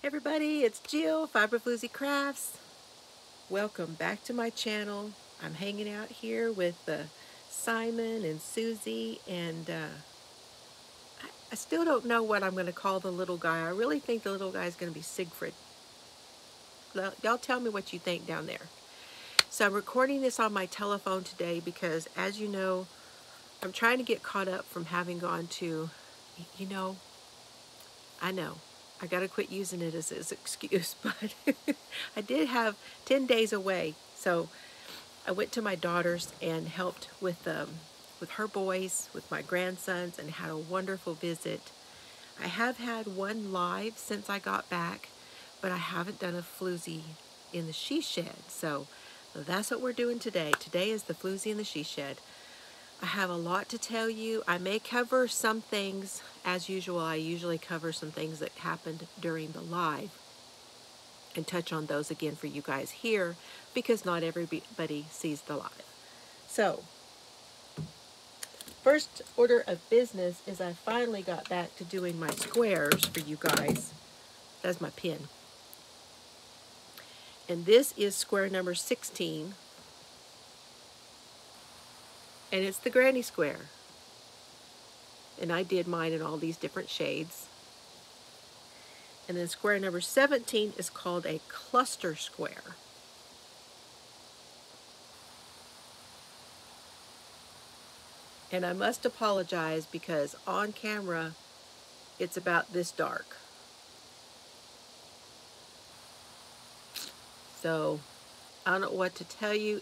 Hey everybody, it's Jill, Fiber Floozie Crafts. Welcome back to my channel. I'm hanging out here with Simon and Susie, and I still don't know what I'm going to call the little guy. I really think the little guy is going to be Siegfried. Y'all tell me what you think down there. So I'm recording this on my telephone today because, as you know, I'm trying to get caught up from having gone to, I know, I got to quit using it as an excuse, but I did have 10 days away. So I went to my daughter's and helped with her boys, with my grandsons, and had a wonderful visit. I have had one live since I got back, but I haven't done a floozie in the she shed. So that's what we're doing today. Today is the floozie in the she shed. I have a lot to tell you. I may cover some things, as usual. I usually cover some things that happened during the live and touch on those again for you guys here because not everybody sees the live. So, first order of business is I finally got back to doing my squares for you guys. That's my pin. And this is square number 16. And it's the granny square. And I did mine in all these different shades. And then square number 17 is called a cluster square. And I must apologize because on camera, it's about this dark. So I don't know what to tell you.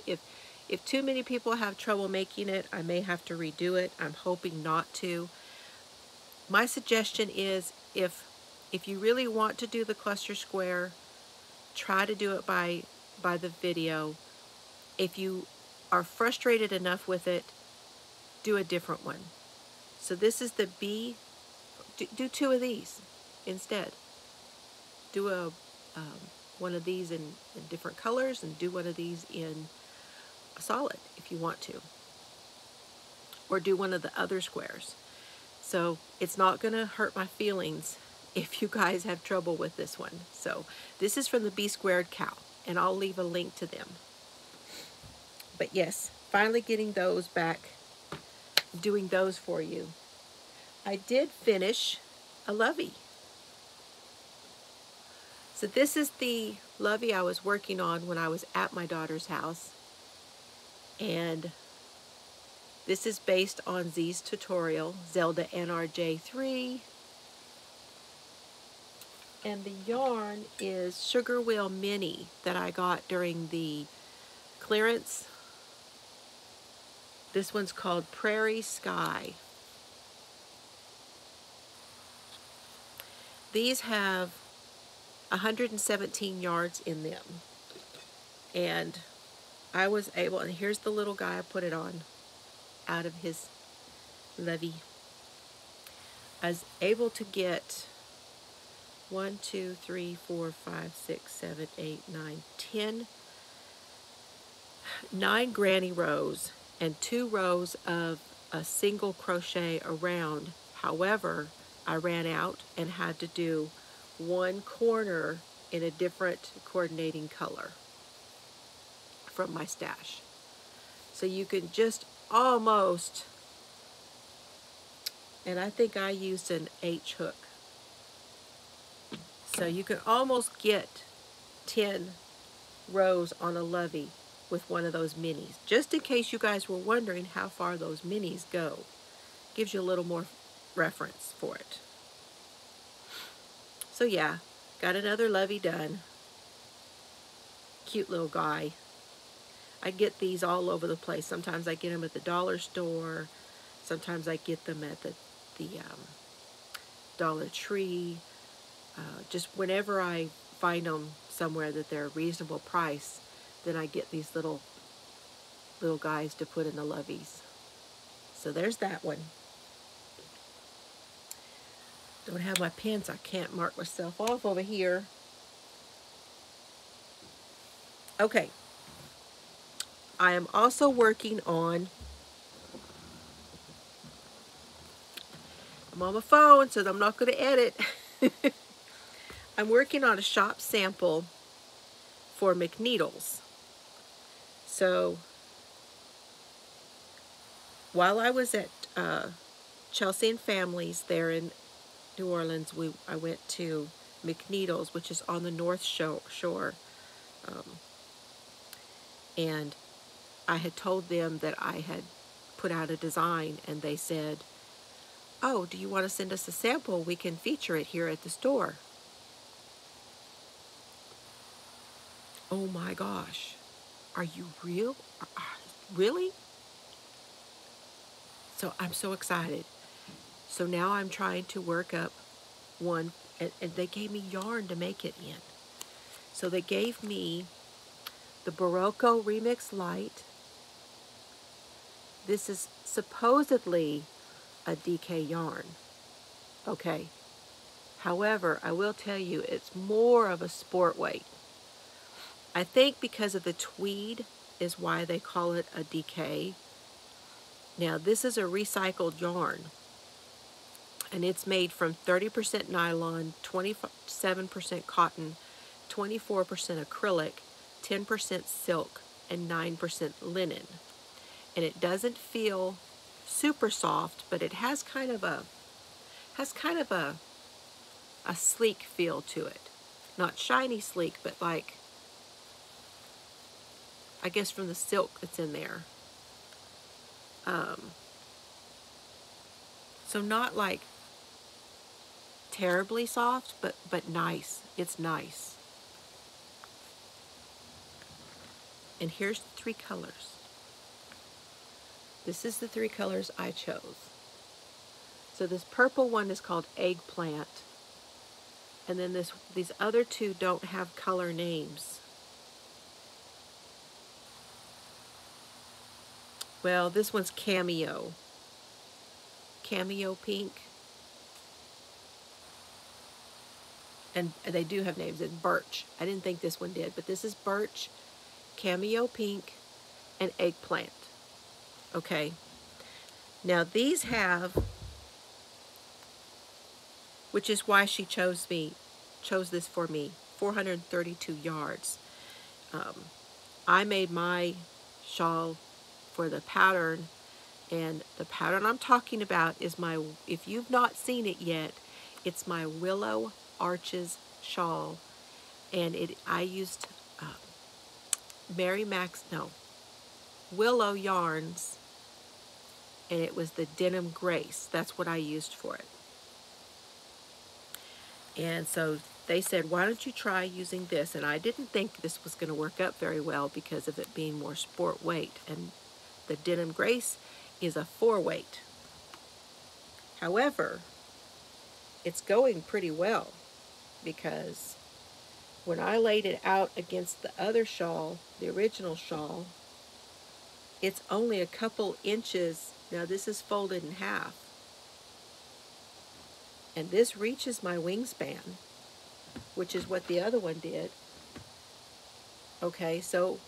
If too many people have trouble making it, I may have to redo it. I'm hoping not to. My suggestion is if you really want to do the cluster square, try to do it by the video. If you are frustrated enough with it, do a different one. So this is the B. Do two of these instead. Do one of these in different colors and do one of these in a solid if you want to. Or do one of the other squares. So it's not going to hurt my feelings if you guys have trouble with this one. So this is from the B Squared Cow, and I'll leave a link to them. But yes, finally getting those back, doing those for you. I did finish a lovey. So this is the lovey I was working on when I was at my daughter's house. And this is based on Z's tutorial, Zelda NRJ3. And the yarn is Sugar Wheel Mini that I got during the clearance. This one's called Prairie Sky. These have 117 yards in them. And I was able, and here's the little guy I put it on out of his levy. I was able to get 1, 2, 3, 4, 5, 6, 7, 8, 9, 10, 9 granny rows and 2 rows of a single crochet around. However, I ran out and had to do one corner in a different coordinating color from my stash. So you can just almost, and I think I used an H hook. So you can almost get 10 rows on a lovey with one of those minis. Just in case you guys were wondering how far those minis go. Gives you a little more reference for it. So yeah, got another lovey done. Cute little guy. I get these all over the place. Sometimes I get them at the dollar store. Sometimes I get them at the Dollar Tree. Just whenever I find them somewhere that they're a reasonable price, then I get these little guys to put in the loveys. So there's that one. Don't have my pins. I can't mark myself off over here. Okay. I am also working on, I'm on my phone, so I'm not going to edit. I'm working on a shop sample for McNeedles. So while I was at Chelsea and Family's there in New Orleans, I went to McNeedles, which is on the North Shore, and I had told them that I had put out a design, and they said, "Oh, do you want to send us a sample? We can feature it here at the store." Oh my gosh, are you real? Really? So I'm so excited. So now I'm trying to work up one, and they gave me yarn to make it in. So they gave me the Berroco Remix Light. This is supposedly a DK yarn, okay? However, I will tell you, it's more of a sport weight. I think because of the tweed is why they call it a DK. Now, this is a recycled yarn, and it's made from 30% nylon, 27% cotton, 24% acrylic, 10% silk, and 9% linen. And it doesn't feel super soft, but it has kind of a sleek feel to it. Not shiny sleek, but like, I guess from the silk that's in there. So not like terribly soft, but nice. It's nice. And here's the 3 colors. This is the 3 colors I chose. So this purple one is called Eggplant. And then these other 2 don't have color names. Well, this one's Cameo. Cameo Pink. And they do have names. It's Birch. I didn't think this one did, but this is Birch, Cameo Pink, and Eggplant. Okay. Now these have, which is why she chose this for me, 432 yards. I made my shawl for the pattern, and the pattern I'm talking about is if you've not seen it yet, it's my Willow Arches shawl, and I used Willow yarns, and it was the Denim Grace. That's what I used for it. And so they said, why don't you try using this? And I didn't think this was going to work up very well because of it being more sport weight, and the Denim Grace is a 4 weight. However, it's going pretty well, because when I laid it out against the other shawl, the original shawl, it's only a couple inches. Now this is folded in half, and this reaches my wingspan, which is what the other one did. Okay, so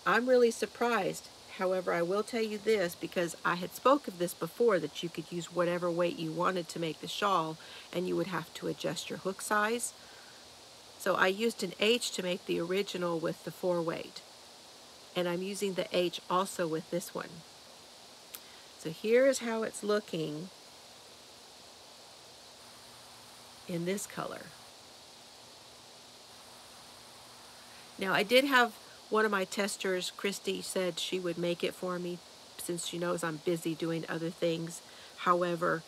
I'm really surprised. However, I will tell you this, because I had spoke of this before, that you could use whatever weight you wanted to make the shawl, and you would have to adjust your hook size. So I used an H to make the original with the 4 weight. And I'm using the H also with this one. So here's how it's looking in this color. Now I did have one of my testers, Christy, said she would make it for me since she knows I'm busy doing other things. However,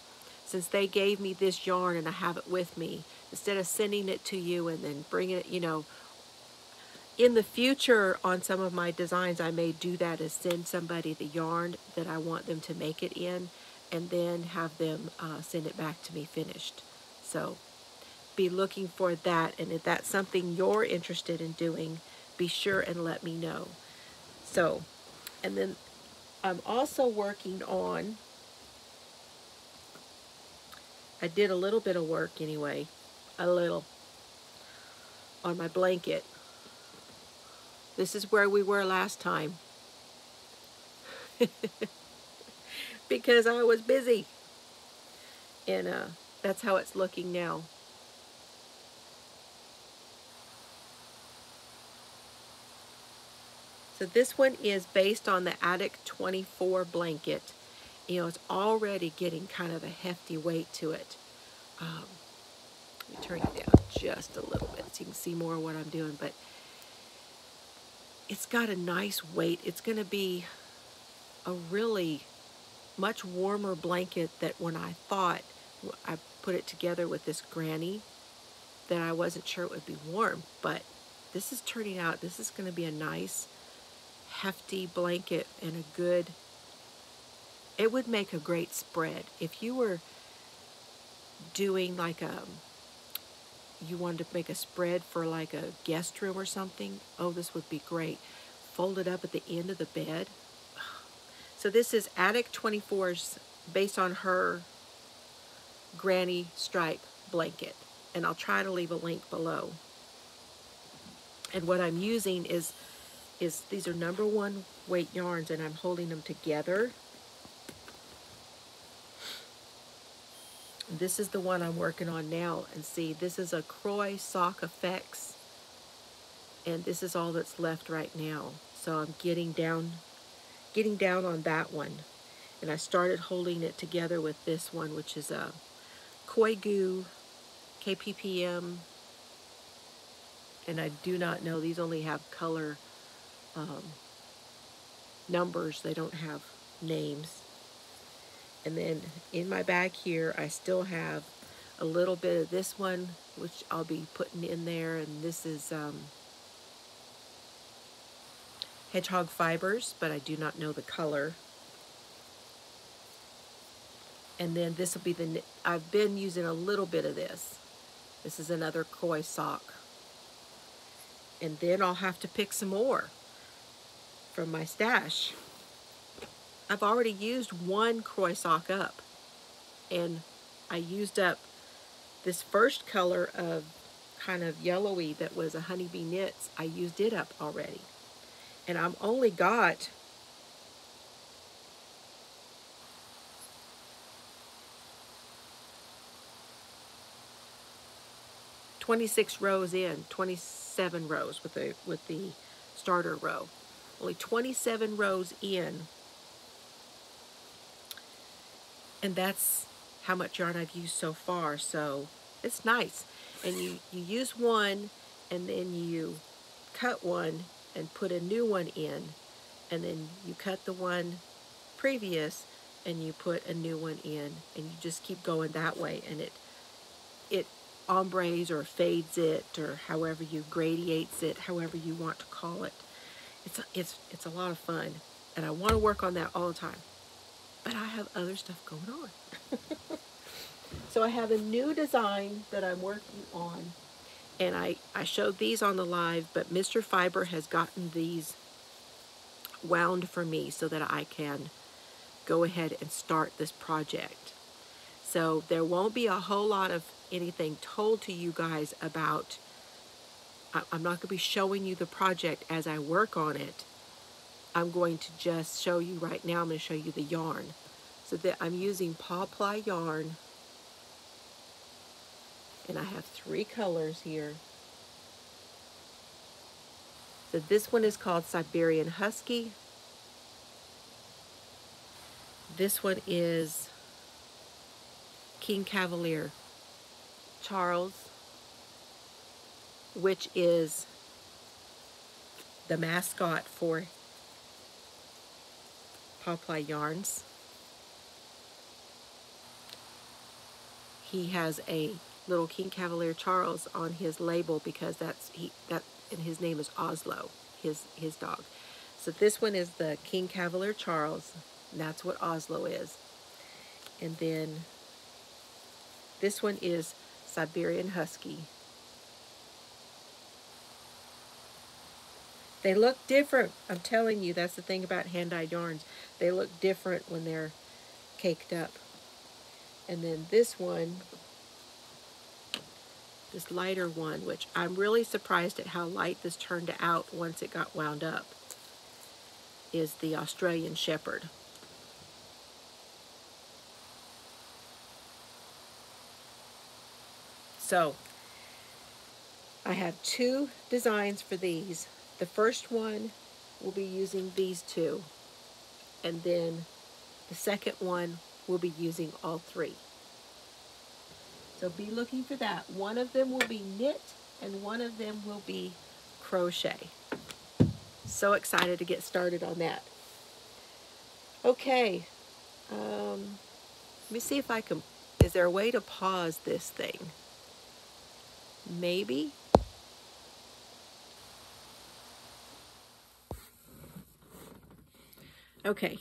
since they gave me this yarn and I have it with me, instead of sending it to you and then bringing it, in the future on some of my designs, I may do that, is send somebody the yarn that I want them to make it in, and then have them send it back to me finished. So be looking for that, and if that's something you're interested in doing, be sure and let me know. So, and then I'm also working on, I did a little bit of work anyway, on my blanket. This is where we were last time. Because I was busy. And that's how it's looking now. So this one is based on the Attic 24 blanket. You know, it's already getting kind of a hefty weight to it. Let me turn it down just a little bit so you can see more of what I'm doing, but it's got a nice weight. It's going to be a really much warmer blanket than when I thought I put it together with this granny, that I wasn't sure it would be warm, but this is turning out, this is going to be a nice hefty blanket and a good, it would make a great spread. If you were doing like you wanted to make a spread for like a guest room or something, oh, this would be great. Fold it up at the end of the bed. So this is Attic 24's based on her granny stripe blanket, and I'll try to leave a link below. And what I'm using is these are #1 weight yarns, and I'm holding them together. This is the one I'm working on now, and see, this is a Croy Sock Effects, and this is all that's left right now. So I'm getting down on that one, and I started holding it together with this one, which is a Koi Goo KPPM, and I do not know, these only have color numbers, they don't have names. And then in my bag here, I still have a little bit of this one, which I'll be putting in there. And this is Hedgehog Fibers, but I do not know the color. And then this will be I've been using a little bit of this. This is another Koi sock. And then I'll have to pick some more from my stash. I've already used one Croy sock up, and I used up this first color of kind of yellowy that was a Honeybee Knits. I used it up already, and I've only got 26 rows in, 27 rows with the starter row. Only 27 rows in. And that's how much yarn I've used so far, so it's nice. And you use one, and then you cut one and put a new one in, and then you cut the one previous and you put a new one in, and you just keep going that way, and it ombres or fades it, or however you gradiates it, however you want to call it. It's a lot of fun, and I want to work on that all the time. But I have other stuff going on. So I have a new design that I'm working on, and I showed these on the live, but Mr. Fiber has gotten these wound for me so that I can go ahead and start this project. So there won't be a whole lot of anything told to you guys about, I'm not going to be showing you the project as I work on it. I'm going to just show you right now, I'm going to show you the yarn. So that I'm using paw ply yarn, and I have 3 colors here. So this one is called Siberian Husky. This one is King Cavalier Charles, which is the mascot for Paw Ply Yarns. He has a little King Cavalier Charles on his label because and his name is Oslo, his dog. So this one is the King Cavalier Charles, and that's what Oslo is. And then this one is Siberian Husky. They look different. I'm telling you, that's the thing about hand-dyed yarns. They look different when they're caked up. And then this one, this lighter one, which I'm really surprised at how light this turned out once it got wound up, is the Australian Shepherd. So I have 2 designs for these. The first one will be using these two. And then the second one will be using all three. So be looking for that. One of them will be knit and one of them will be crochet. So excited to get started on that. Okay. Let me see if I can, is there a way to pause this thing? Maybe. Okay.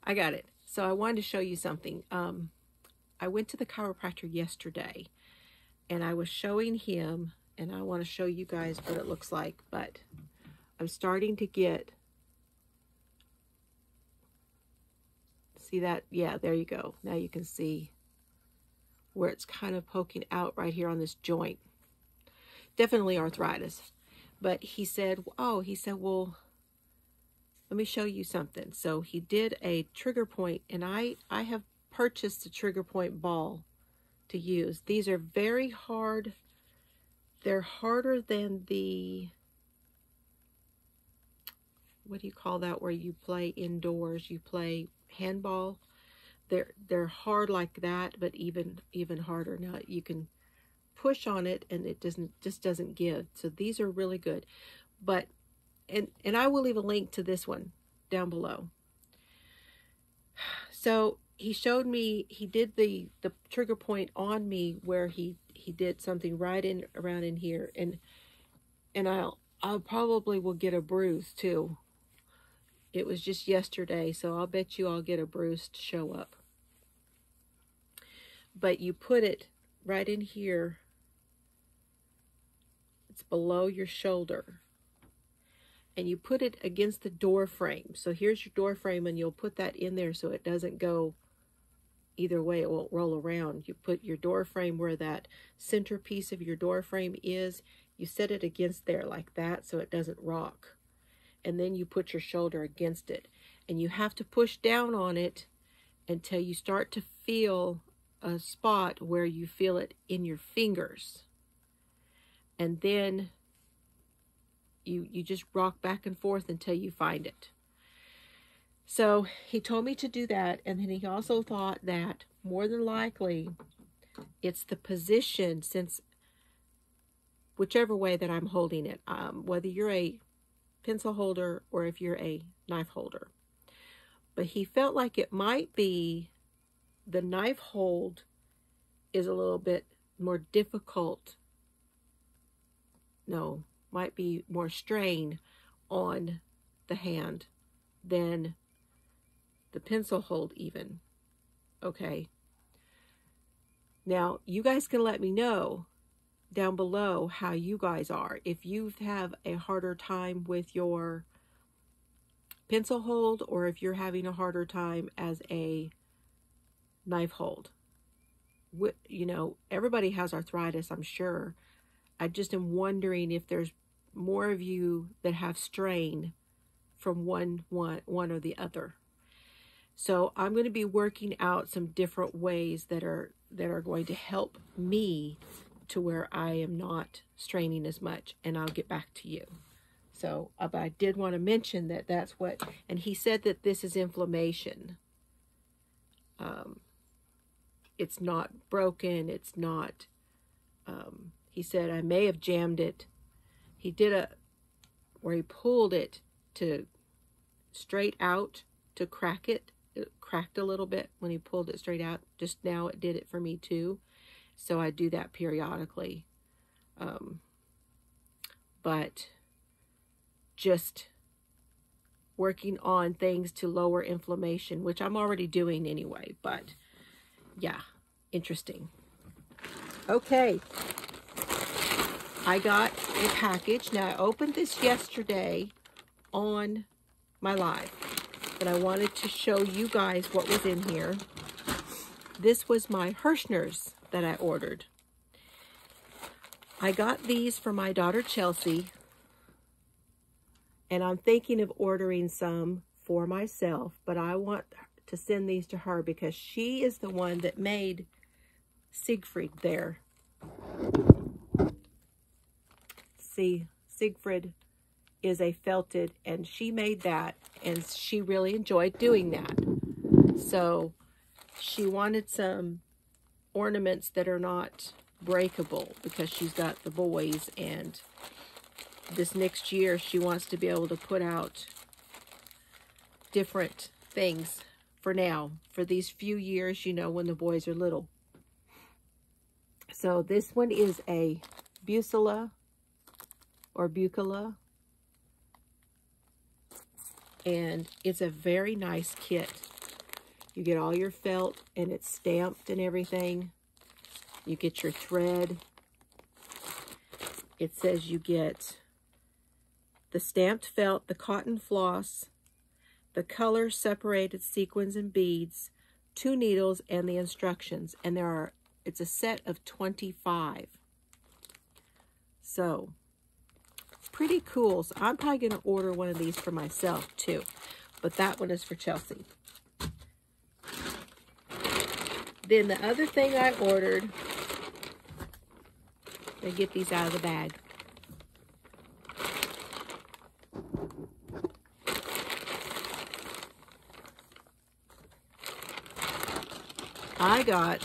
I got it. So I wanted to show you something. I went to the chiropractor yesterday and I was showing him, and I want to show you guys what it looks like, but I'm starting to get, see that? Yeah, there you go. Now you can see where it's kind of poking out right here on this joint. Definitely arthritis. But he said, oh, he said, well, let me show you something. So he did a trigger point, and I have purchased a trigger point ball to use. These are very hard. They're harder than the, what do you call that, where you play indoors, you play handball. They're hard like that, but even harder. Now you can push on it and it just doesn't give. So these are really good. But and I will leave a link to this one down below. So he showed me, he did the trigger point on me where he did something right in around in here, and I'll probably will get a bruise too. It was just yesterday, so I'll bet you I'll get a bruise to show up. But you put it right in here. It's below your shoulder. And you put it against the door frame. So here's your door frame, and you'll put that in there so it doesn't go either way. It won't roll around. You put your door frame where that centerpiece of your door frame is. You set it against there like that so it doesn't rock. And then you put your shoulder against it. And you have to push down on it until you start to feel a spot where you feel it in your fingers. And then you just rock back and forth until you find it. So he told me to do that, and then he also thought that more than likely it's the position, since whichever way that I'm holding it, whether you're a pencil holder or if you're a knife holder. But he felt like it might be the knife hold is a little bit more difficult. No, might be more strain on the hand than the pencil hold even. Okay. Now, you guys can let me know down below how you guys are. If you have a harder time with your pencil hold, or if you're having a harder time as a knife hold. You know, everybody has arthritis, I'm sure. I just am wondering if there's more of you that have strain from one or the other. So I'm going to be working out some different ways that are going to help me to where I am not straining as much, and I'll get back to you. So, but I did want to mention that that's what, and he said that this is inflammation. It's not broken. It's not, he said I may have jammed it. He did where he pulled it to straight out to crack it. It cracked a little bit when he pulled it straight out. Just now it did it for me too. So I do that periodically. But just working on things to lower inflammation, which I'm already doing anyway, but yeah, interesting. Okay. I got a package. Now, I opened this yesterday on my live, but I wanted to show you guys what was in here. This was my Herrshner'S that I ordered. I got these for my daughter Chelsea, and I'm thinking of ordering some for myself, but I want to send these to her because she is the one that made Siegfried there. See, Siegfried is a felted, and she made that, and she really enjoyed doing that. So she wanted some ornaments that are not breakable because she's got the boys, and this next year she wants to be able to put out different things for now, for these few years, you know, when the boys are little. So this one is a Bucela or Bucela, and it's a very nice kit. You get all your felt, and it's stamped and everything. You get your thread. It says you get the stamped felt, the cotton floss, the color separated sequins and beads, 2 needles, and the instructions. And it's a set of 25. So, pretty cool. So I'm probably going to order one of these for myself too. But that one is for Chelsea. Then the other thing I ordered, let me get these out of the bag. I got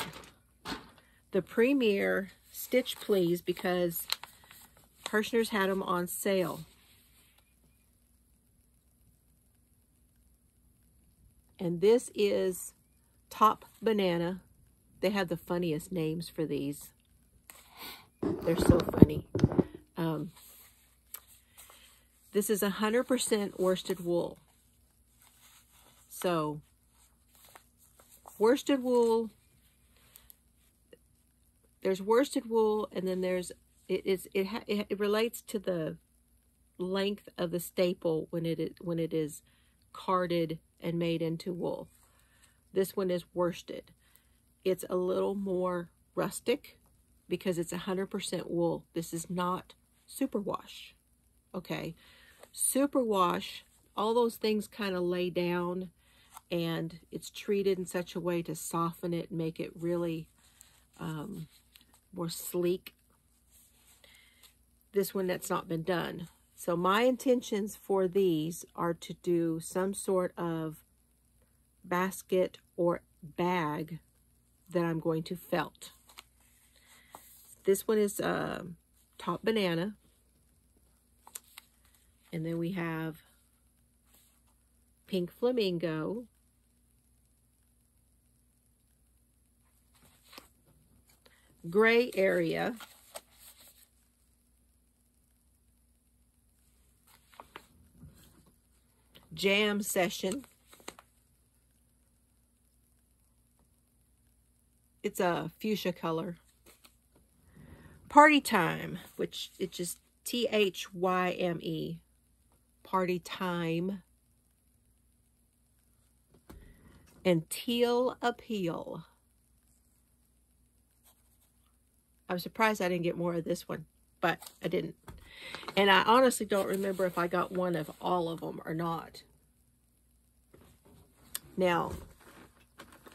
the Premier Stitch Please because Herrshner'S had them on sale. And this is Top Banana. They have the funniest names for these. They're so funny. This is 100% worsted wool. So, worsted wool, there's worsted wool, and then there's, it relates to the length of the staple when it is carded and made into wool. This one is worsted. It's a little more rustic because it's 100% wool. This is not superwash. Okay, superwash, all those things kind of lay down, and it's treated in such a way to soften it and make it really more sleek. This one, that's not been done. So my intentions for these are to do some sort of basket or bag that I'm going to felt. This one is Top Banana. And then we have Pink Flamingo. Gray Area. Jam Session. It's a fuchsia color. Party Time, which it's just T-H-Y-M-E. Party Time. And Teal Appeal. I'm surprised I didn't get more of this one, but I didn't. And I honestly don't remember if I got one of all of them or not. Now,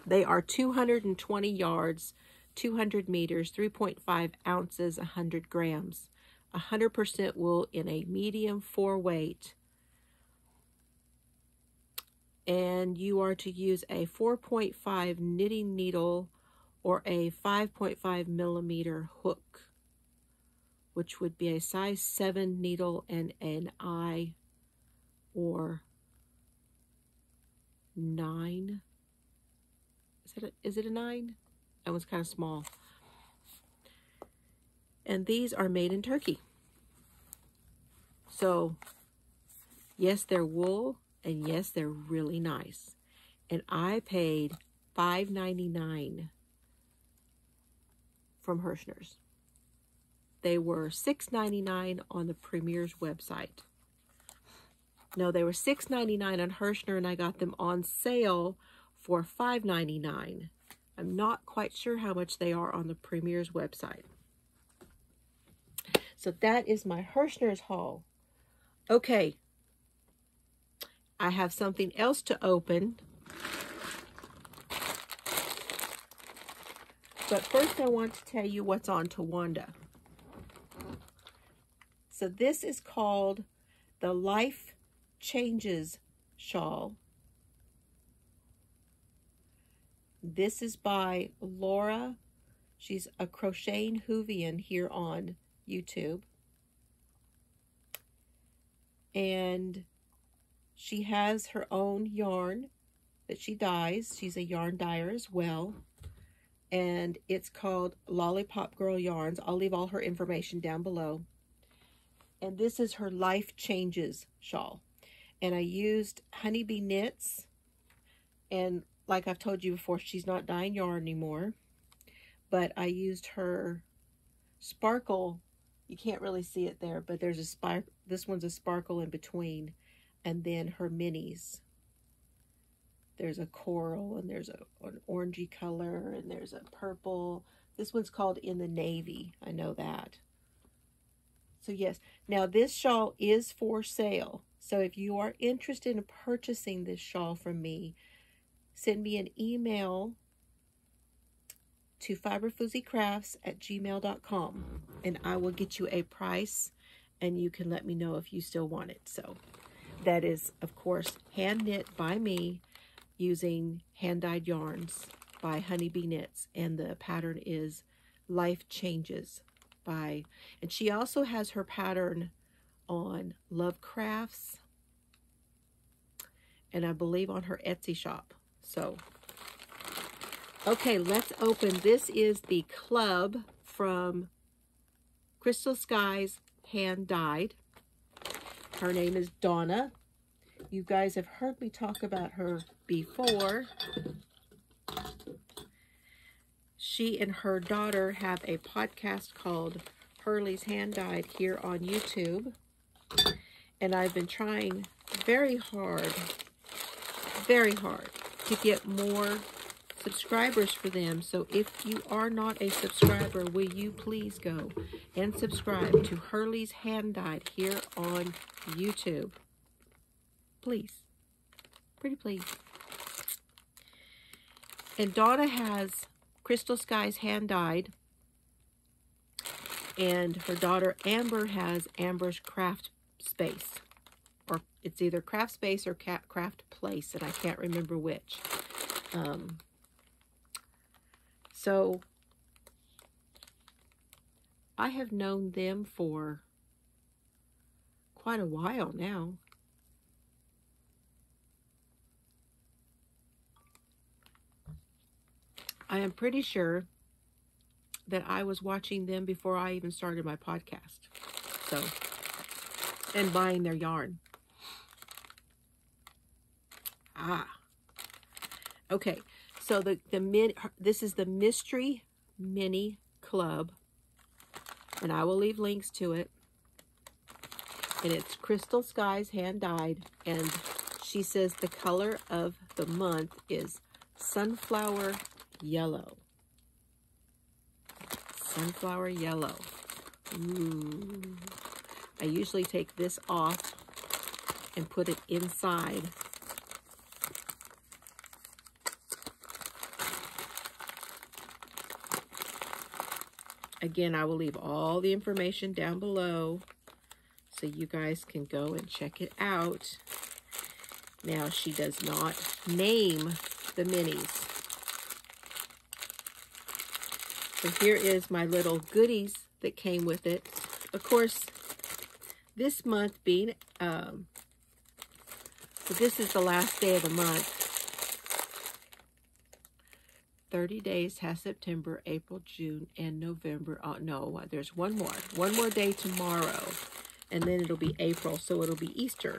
they are 220 yards, 200 meters, 3.5 ounces, 100 grams. 100% wool in a medium 4 weight. And you are to use a 4.5 knitting needle or a 5.5 millimeter hook, which would be a size 7 needle and an eye or 9. Is it a 9? That one's kind of small. And these are made in Turkey. So, yes, they're wool, and yes, they're really nice. And I paid $5.99 from Herrshner'S. They were $6.99 on the Premier's website. No, they were $6.99 on Herrshner, and I got them on sale for $5.99. I'm not quite sure how much they are on the Premier's website. So that is my Herrshner'S haul. Okay. I have something else to open. But first I want to tell you what's on Tawanda. So this is called the Life Changes shawl. This is by Laura. She's a Crocheting Whovian here on YouTube. And she has her own yarn that she dyes. She's a yarn dyer as well. And it's called Lollipop Girl Yarns. I'll leave all her information down below. And this is her Life Changes shawl. And I used Honeybee Knits. And like I've told you before, she's not dyeing yarn anymore. But I used her sparkle. You can't really see it there, but there's a sparkle. This one's a sparkle in between. And then her minis. There's a coral, and there's an orangey color, and there's a purple. This one's called In the Navy. I know that. So yes, now this shawl is for sale. So if you are interested in purchasing this shawl from me, send me an email to fiberflooziecrafts@gmail.com, and I will get you a price, and you can let me know if you still want it. So that is, of course, hand knit by me using hand-dyed yarns by Honeybee Knits, and the pattern is Life Changes by, and she also has her pattern on Love Crafts, and I believe on her Etsy shop. So, okay, let's open. This is the club from Crystalskye'S Hand Dyed. Her name is Donna. You guys have heard me talk about her before. She and her daughter have a podcast called Herrshner'S Hand Dyed here on YouTube. And I've been trying very hard to get more subscribers for them. So if you are not a subscriber, will you please go and subscribe to Herrshner'S Hand Dyed here on YouTube? Please. Pretty please. And Donna has Crystalskye'S Hand Dyed, and her daughter Amber has Amber's Craft Space, or it's either Craft Space or Craft Place, and I can't remember which. So I have known them for quite a while now. I am pretty sure that I was watching them before I even started my podcast. So, and buying their yarn. Okay. So this is the Mystery Mini Club, and I will leave links to it. And it's Crystalskye'S Hand Dyed, and she says the color of the month is Sunflower Yellow. Sunflower Yellow. Ooh. I usually take this off and put it inside. Again, I will leave all the information down below so you guys can go and check it out. Now, she does not name the minis. So here is my little goodies that came with it. Of course, this month being, so this is the last day of the month. 30 days has September, April, June, and November. Oh, no, there's one more day tomorrow, and then it'll be April, so it'll be Easter.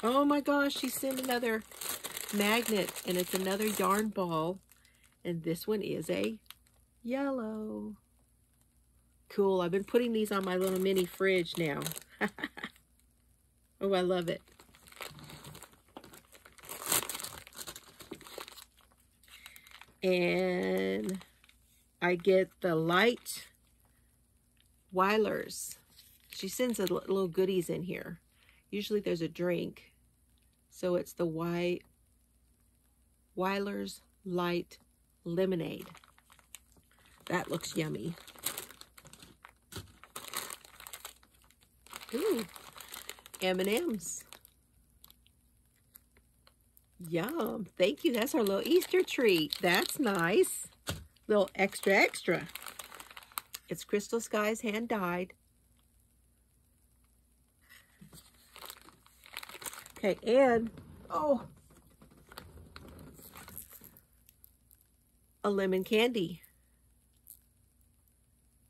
Oh my gosh, she sent another magnet, and it's another yarn ball, and this one is a yellow. Cool. I've been putting these on my little mini fridge now. Oh, I love it. And I get the light Weiler's. She sends a little goodies in here. Usually there's a drink. So it's the Weiler's Light Lemonade. That looks yummy. Ooh. M&M's. Yum. Thank you. That's our little Easter treat. That's nice. Little extra, extra. It's Crystalskye'S hand dyed. Okay, and, oh, a lemon candy.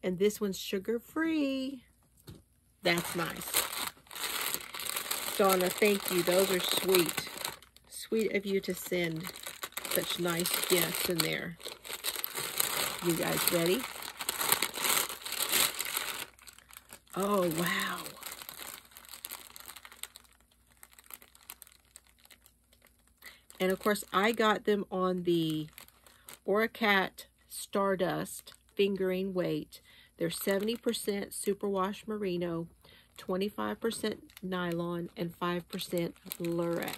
And this one's sugar-free. That's nice. Donna, thank you. Those are sweet. Sweet of you to send such nice gifts in there. You guys ready? Oh, wow. And of course, I got them on the Oracat Stardust fingering weight. They're 70% superwash merino, 25% nylon, and 5% lurex.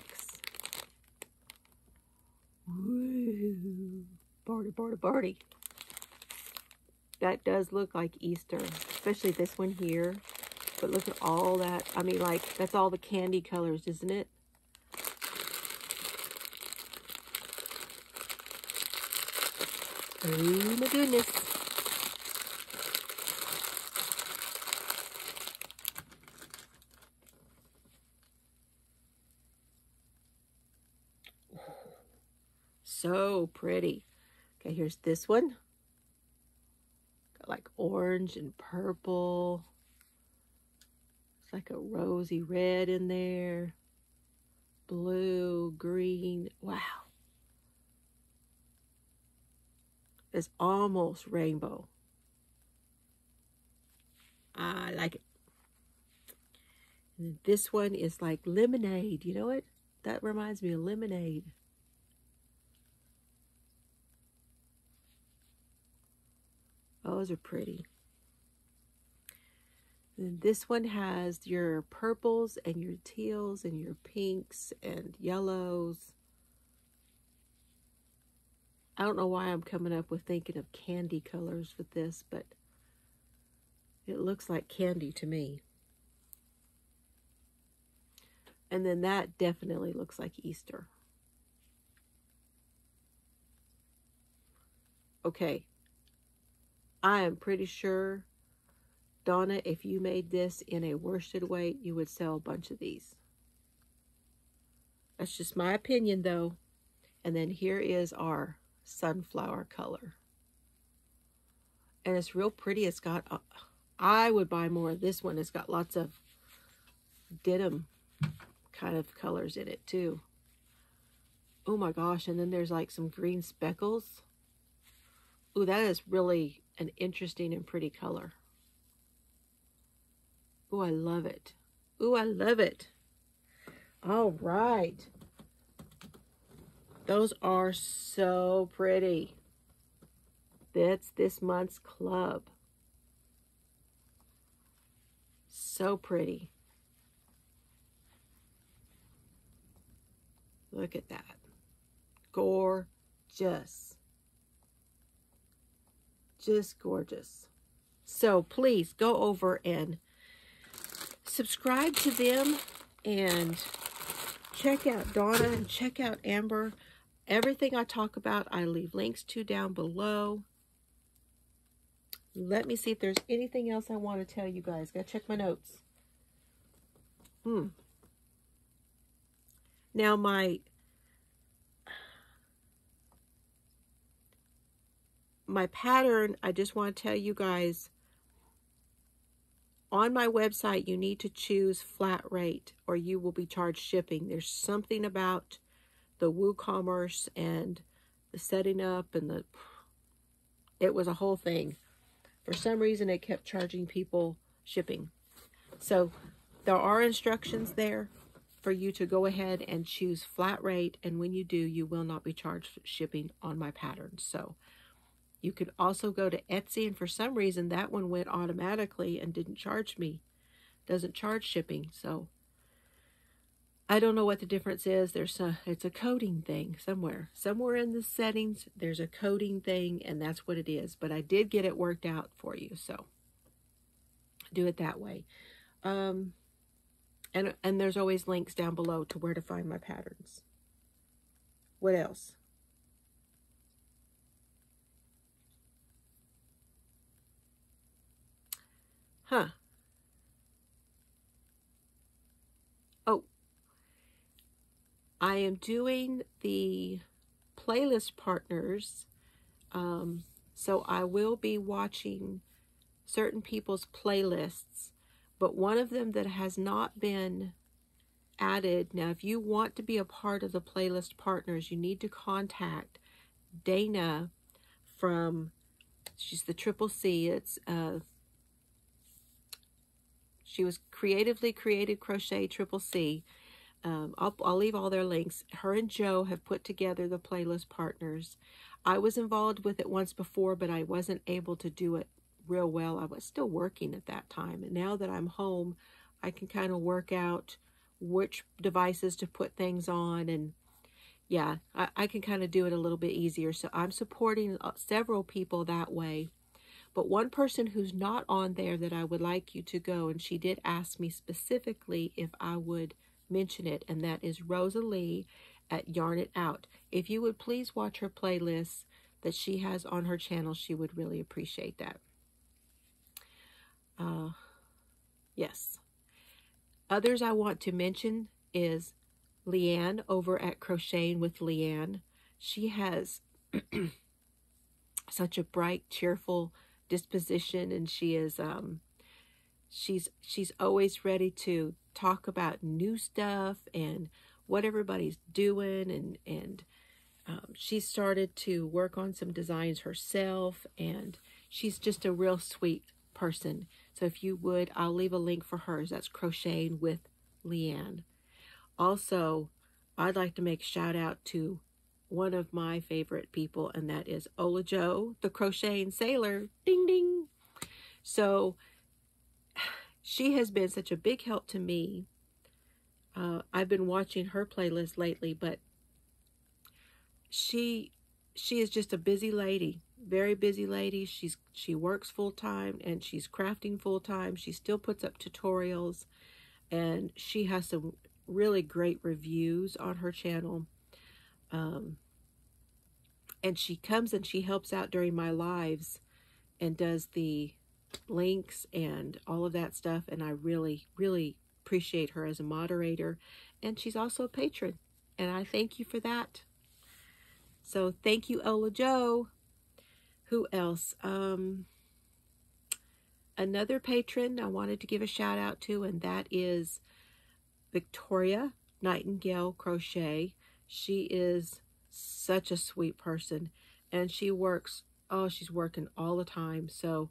Woo! Barty, barty, barty. That does look like Easter, especially this one here. But look at all that. I mean, like, that's all the candy colors, isn't it? Oh my goodness. So pretty. Okay, here's this one. Got like orange and purple. It's like a rosy red in there. Blue, green. Wow. It's almost rainbow. I like it. And this one is like lemonade. You know what? That reminds me of lemonade. Those are pretty. And this one has your purples and your teals and your pinks and yellows. I don't know why I'm coming up with thinking of candy colors with this, but it looks like candy to me. And then that definitely looks like Easter. Okay. I am pretty sure, Donna, if you made this in a worsted weight, you would sell a bunch of these. That's just my opinion, though. And then here is our sunflower color. And it's real pretty. It's got, I would buy more of this one. It's got lots of denim kind of colors in it, too. Oh, my gosh. And then there's like some green speckles. Ooh, that is really an interesting and pretty color. Ooh, I love it. Ooh, I love it. All right. Those are so pretty. That's this month's club. So pretty. Look at that. Gorgeous. Just gorgeous. So please go over and subscribe to them and check out Donna and check out Amber. Everything I talk about, I leave links to down below. Let me see if there's anything else I want to tell you guys. Gotta check my notes. Now my pattern, I just want to tell you guys, on my website, you need to choose flat rate or you will be charged shipping. There's something about the WooCommerce and the setting up and it was a whole thing. For some reason, it kept charging people shipping. So there are instructions there for you to go ahead and choose flat rate. And when you do, you will not be charged shipping on my patterns. So you could also go to Etsy, and for some reason that one went automatically and didn't charge me. Doesn't charge shipping, so I don't know what the difference is. It's a coding thing somewhere. Somewhere in the settings, there's a coding thing, and that's what it is. But I did get it worked out for you, so do it that way. And And there's always links down below to where to find my patterns. What else? Huh. Oh, I am doing the playlist partners. So I will be watching certain people's playlists, but one of them that has not been added. Now, if you want to be a part of the playlist partners, you need to contact Dana from, she's the Triple C. It's she was Creatively Created Crochet Triple C. I'll leave all their links. Her and Joe have put together the playlist partners. I was involved with it once before, but I wasn't able to do it real well. I was still working at that time. And now that I'm home, I can kind of work out which devices to put things on. And yeah, I can kind of do it a little bit easier. So I'm supporting several people that way. But one person who's not on there that I would like you to go, and she did ask me specifically if I would mention it, and that is Rosalie at Yarn It Out. If you would please watch her playlists that she has on her channel, she would really appreciate that. Yes. Others I want to mention is Leanne over at Crocheting with Leanne. She has such a bright, cheerful disposition, and she is she's always ready to talk about new stuff and what everybody's doing, and she started to work on some designs herself, and she's just a real sweet person. So if you would, I'll leave a link for hers. That's Crocheting with Leanne. Also, I'd like to make a shout out to one of my favorite people, and that is Ola Jo, the Crocheting Sailor. Ding, ding. So she has been such a big help to me. I've been watching her playlist lately, but she is just a busy lady, very busy lady. She works full-time, and she's crafting full-time. She still puts up tutorials, and she has some really great reviews on her channel. And she comes and she helps out during my lives and does the links and all of that stuff, and I really, really appreciate her as a moderator. And she's also a patron, and I thank you for that. So thank you, Ola Jo. Who else? Another patron I wanted to give a shout out to, and that is Victoria Nightingale Crochet. She is such a sweet person, and she works, oh, she's working all the time, so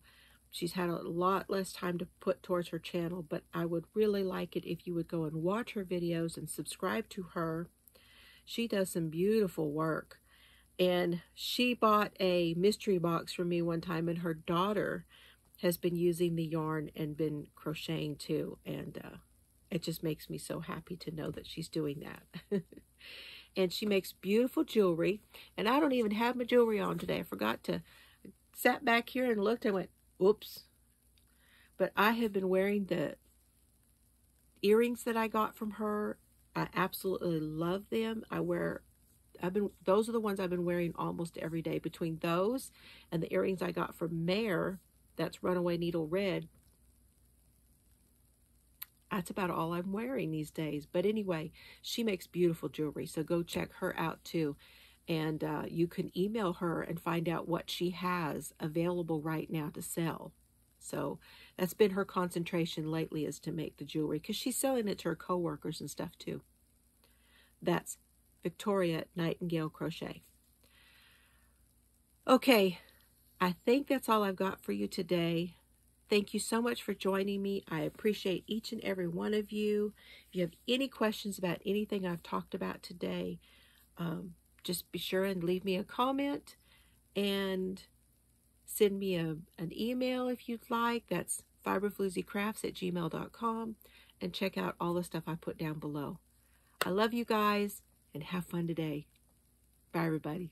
she's had a lot less time to put towards her channel, but I would really like it if you would go and watch her videos and subscribe to her. She does some beautiful work, and she bought a mystery box for me one time, and her daughter has been using the yarn and been crocheting too, and it just makes me so happy to know that she's doing that. And she makes beautiful jewelry, and I don't even have my jewelry on today. I forgot to, sat back here and looked and went, oops. But I have been wearing the earrings that I got from her. I absolutely love them. Those are the ones I've been wearing almost every day. Between those and the earrings I got from Mare, that's Runaway Needle Red, that's about all I'm wearing these days. But anyway, she makes beautiful jewelry, so go check her out too. And you can email her and find out what she has available right now to sell. So that's been her concentration lately, is to make the jewelry, because she's selling it to her coworkers and stuff too. That's Victoria Nightingale Crochet. Okay, I think that's all I've got for you today. Thank you so much for joining me. I appreciate each and every one of you. If you have any questions about anything I've talked about today, just be sure and leave me a comment and send me an email if you'd like. That's fiberflooziecrafts@gmail.com, and check out all the stuff I put down below. I love you guys, and have fun today. Bye, everybody.